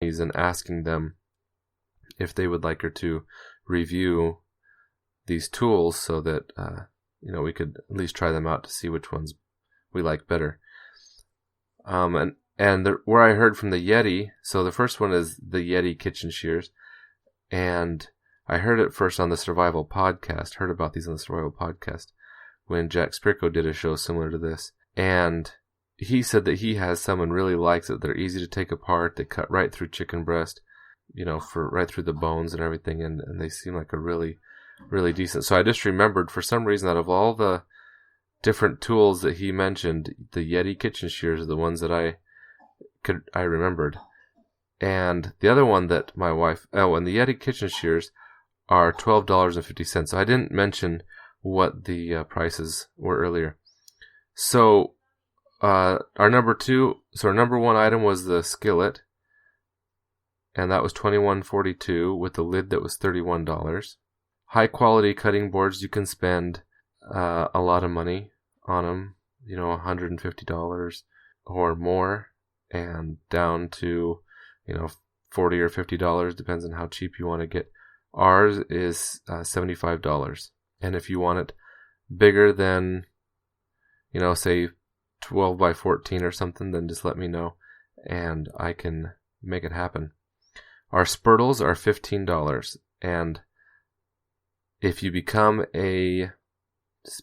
and asking them if they would like her to review these tools so that we could at least try them out to see which ones we like better. Where I heard from the Yeti, so the first one is the Yeti kitchen shears, and I heard it first on the Survival Podcast, heard about these on the Survival Podcast, when Jack Spreaker did a show similar to this, and he said that he has some and really likes it. They're easy to take apart, they cut right through chicken breast, right through the bones and everything, and they seem like a really, really decent. So I just remembered, for some reason, out of all the different tools that he mentioned, the Yeti kitchen shears are the ones that I remembered. And the other one that my wife, and the Yeti kitchen shears are $12.50. So I didn't mention what the prices were earlier. So our number one item was the skillet, and that was $21.42 with the lid that was $31. High quality cutting boards, you can spend a lot of money on them, $150 or more, and down to $40 or $50, depends on how cheap you want to get. Ours is $75, and if you want it bigger than say 12 by 14 or something, then just let me know and I can make it happen. Our spurtles are $15, and if you become a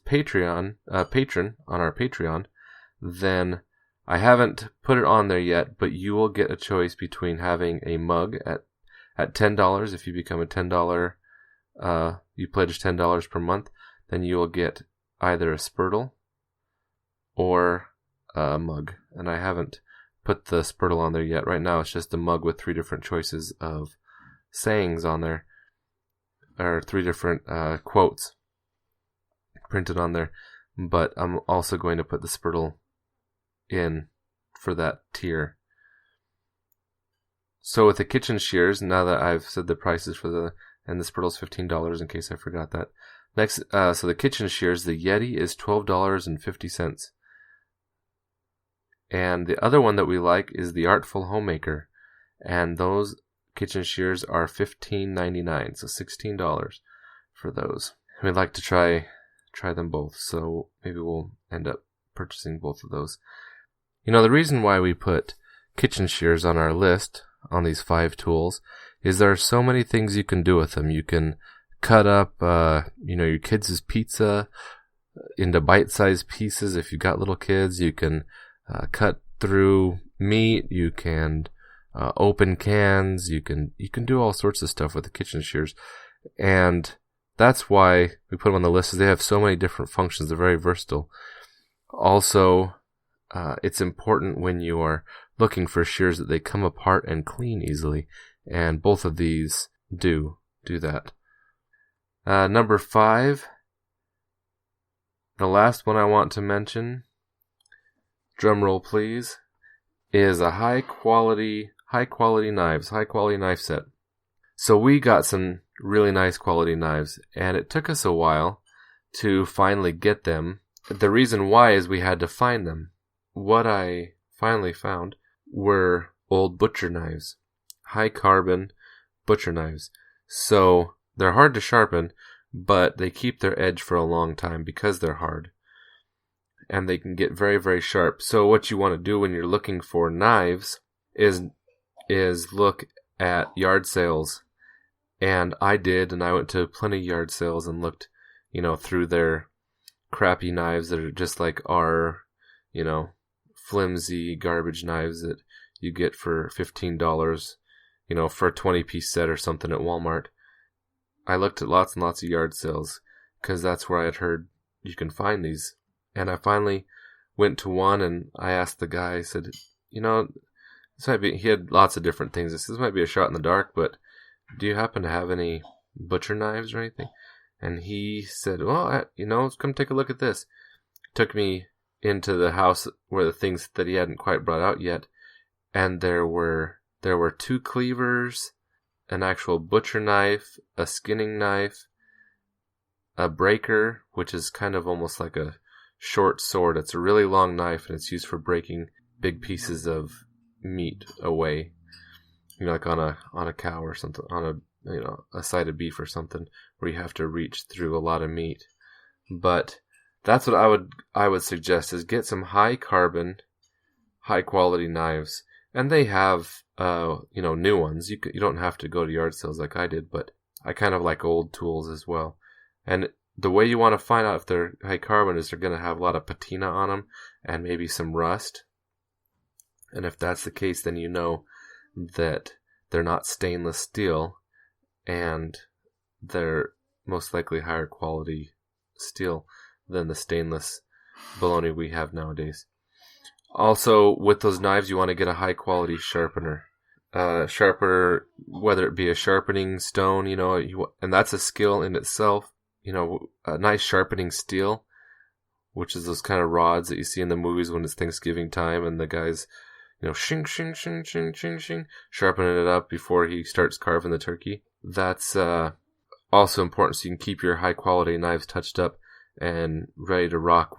patron on our Patreon, then I haven't put it on there yet, but you will get a choice between having a mug at $10. If you become a $10, you pledge $10 per month, then you will get either a spurtle or a mug. And I haven't put the spurtle on there yet. Right now it's just a mug with 3 different choices of sayings on there, or 3 different quotes printed on there. But I'm also going to put the spurtle in for that tier. So with the kitchen shears, now that I've said the prices and the spurtle's $15 in case I forgot that. Next, so the kitchen shears, the Yeti is $12.50. And the other one that we like is the Artful Homemaker, and those kitchen shears are $15.99, so $16 for those. We'd like to try them both, so maybe we'll end up purchasing both of those. The reason why we put kitchen shears on our list on these 5 tools is there are so many things you can do with them. You can cut up, your kids' pizza into bite-sized pieces. If you've got little kids, you can cut through meat. You can open cans. You can do all sorts of stuff with the kitchen shears, and that's why we put them on the list. Is they have so many different functions. They're very versatile. Also, it's important when you are looking for shears that they come apart and clean easily, and both of these do that. Number 5, the last one I want to mention, drum roll please, is a high quality knife set. So we got some really nice quality knives, and it took us a while to finally get them. The reason why is we had to find them. What I finally found were old butcher knives, high carbon butcher knives. So they're hard to sharpen, but they keep their edge for a long time because they're hard, and they can get very, very sharp. So what you want to do when you're looking for knives is look at yard sales. And I did, and I went to plenty of yard sales and looked, through their crappy knives that are just like our, flimsy garbage knives that you get for $15, for a 20-piece set or something at Walmart. I looked at lots and lots of yard sales because that's where I had heard you can find these. And I finally went to one, and I asked the guy, I said, this might be, he had lots of different things. I said, this might be a shot in the dark, but do you happen to have any butcher knives or anything? And he said, well, come take a look at this. Took me into the house where the things that he hadn't quite brought out yet, and there were 2 cleavers, an actual butcher knife, a skinning knife, a breaker, which is kind of almost like a short sword. It's a really long knife, and it's used for breaking big pieces of meat away. like on a cow or something, on a side of beef or something, where you have to reach through a lot of meat. But that's what I would suggest, is get some high carbon, high quality knives. And they have new ones. You don't have to go to yard sales like I did, but I kind of like old tools as well. And the way you want to find out if they're high carbon is they're going to have a lot of patina on them and maybe some rust. And if that's the case, then you know that they're not stainless steel, and they're most likely higher quality steel than the stainless baloney we have nowadays. Also, with those knives, you want to get a high quality sharpener. Sharpener, whether it be a sharpening stone, and that's a skill in itself. A nice sharpening steel, which is those kind of rods that you see in the movies when it's Thanksgiving time and the guy's, shing, shing, shing, shing, shing, shing, sharpening it up before he starts carving the turkey. That's also important, so you can keep your high quality knives touched up and ready to rock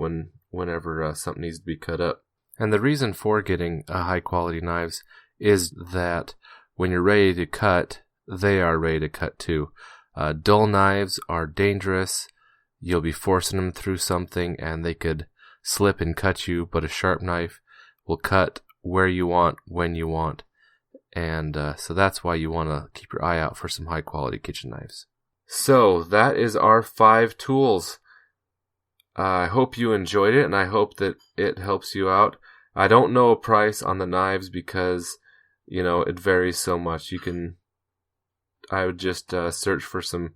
whenever something needs to be cut up. And the reason for getting high quality knives is that when you're ready to cut, they are ready to cut too. Dull knives are dangerous. You'll be forcing them through something and they could slip and cut you, but a sharp knife will cut where you want, when you want. And so that's why you want to keep your eye out for some high quality kitchen knives. So that is our 5 tools. I hope you enjoyed it, and I hope that it helps you out. I don't know a price on the knives because, it varies so much. I would just search for some,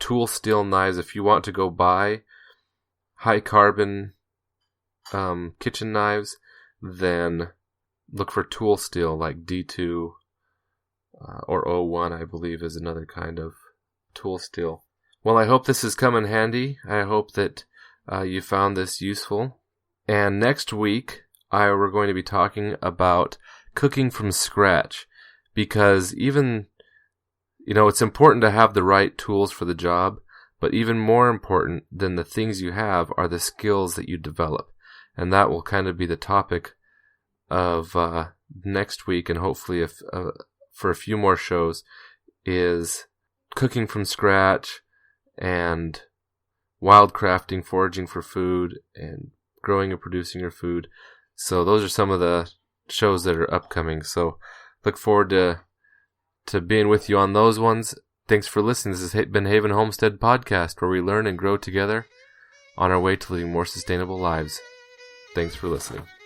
tool steel knives. If you want to go buy high carbon kitchen knives, then look for tool steel like D2 or O1, I believe, is another kind of tool steel. Well, I hope this has come in handy. I hope that you found this useful. And next week, we're going to be talking about cooking from scratch, because even, it's important to have the right tools for the job, but even more important than the things you have are the skills that you develop. And that will kind of be the topic of next week, and hopefully for a few more shows, is cooking from scratch and wildcrafting, foraging for food, and growing and producing your food. So those are some of the shows that are upcoming. So look forward to being with you on those ones. Thanks for listening. This has been Haven Homestead Podcast, where we learn and grow together on our way to living more sustainable lives. Thanks for listening.